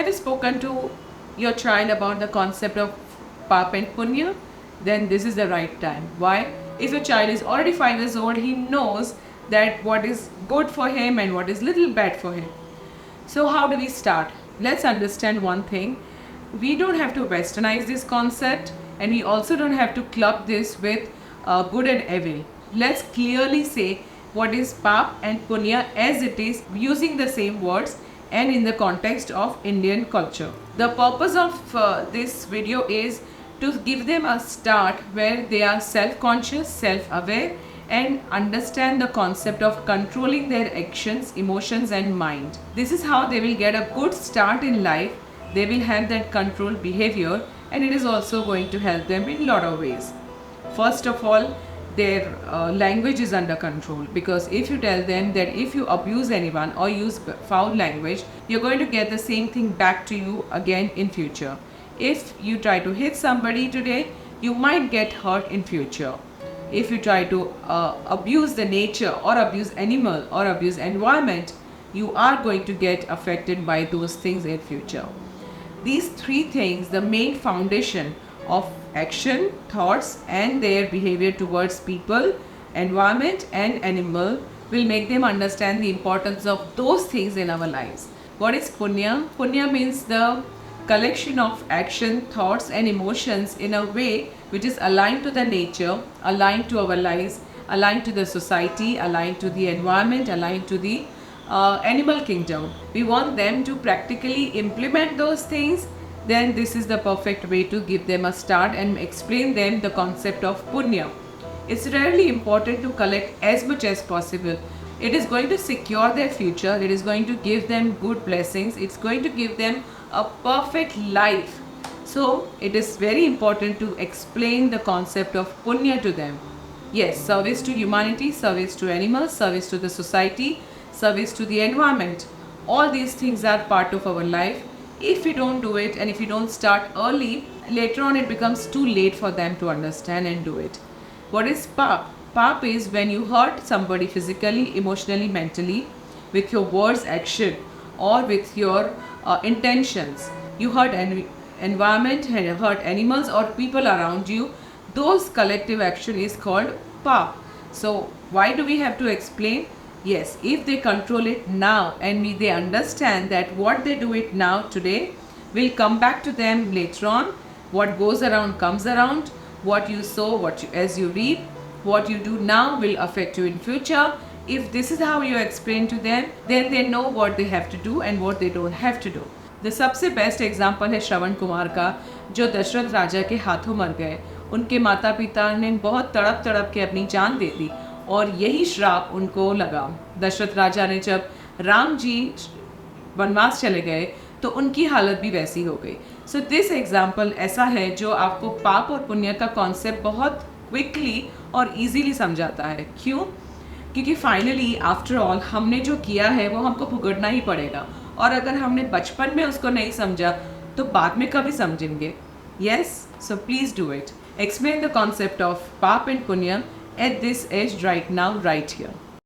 Have you spoken to your child about the concept of Pap and Punya? Then this is the right time. Why? If your child is already 5 years old, he knows that what is good for him and what is little bad for him. So how do we start? Let's understand one thing. We don't have to westernize this concept, and we also don't have to club this with good and evil. Let's clearly say what is Pap and Punya as it is, using the same words and in the context of Indian culture. The purpose of this video is to give them a start where they are self-conscious, self-aware, and understand the concept of controlling their actions, emotions and mind. This is how they will get a good start in life. They will have that controlled behavior, and it is also going to help them in a lot of ways. First of all, their language is under control, because if you tell them that if you abuse anyone or use foul language, you're going to get the same thing back to you again in future. If you try to hit somebody today, you might get hurt in future. If you try to abuse the nature or abuse animal or abuse environment, you are going to get affected by those things in future. These three things, the main foundation of action, thoughts and their behavior towards people, environment and animal, will make them understand the importance of those things in our lives. What is Punya? Punya means the collection of action, thoughts and emotions in a way which is aligned to the nature, aligned to our lives, aligned to the society, aligned to the environment, aligned to the animal kingdom. We want them to practically implement those things. Then this is the perfect way to give them a start and explain them the concept of Punya. It's really important to collect as much as possible. It is going to secure their future. It is going to give them good blessings. It's going to give them a perfect life. So it is very important to explain the concept of Punya to them. Yes, service to humanity, service to animals, service to the society, service to the environment. All these things are part of our life. If we don't do it, and if we don't start early, later on it becomes too late for them to understand and do it. What is Pap? Pap is when you hurt somebody physically, emotionally, mentally, with your words, action, or with your intentions. You hurt environment, hurt animals or people around you. Those collective action is called Pap. So why do we have to explain? Yes, if they control it now and they understand that what they do it now today will come back to them later on. What goes around comes around. What you sow, as you reap, what you do now will affect you in future. If this is how you explain to them, then they know what they have to do and what they don't have to do. The सबसे best example है श्रवण कुमार का, जो दशरथ राजा के हाथों मर गए. उनके माता पिता ने बहुत तड़प तड़प के अपनी जान दे दी और यही श्राप उनको लगा. दशरथ राजा ने जब राम जी वनवास चले गए तो उनकी हालत भी वैसी हो गई. सो दिस एग्जाम्पल ऐसा है जो आपको पाप और पुण्य का कॉन्सेप्ट बहुत क्विकली और इजीली समझाता है. क्यों? क्योंकि फाइनली आफ्टर ऑल हमने जो किया है वो हमको भुगतना ही पड़ेगा, और अगर हमने बचपन में उसको नहीं समझा तो बाद में कभी समझेंगे. Yes, so please do it. Explain the concept of Pap and Punya at this age right now, right here.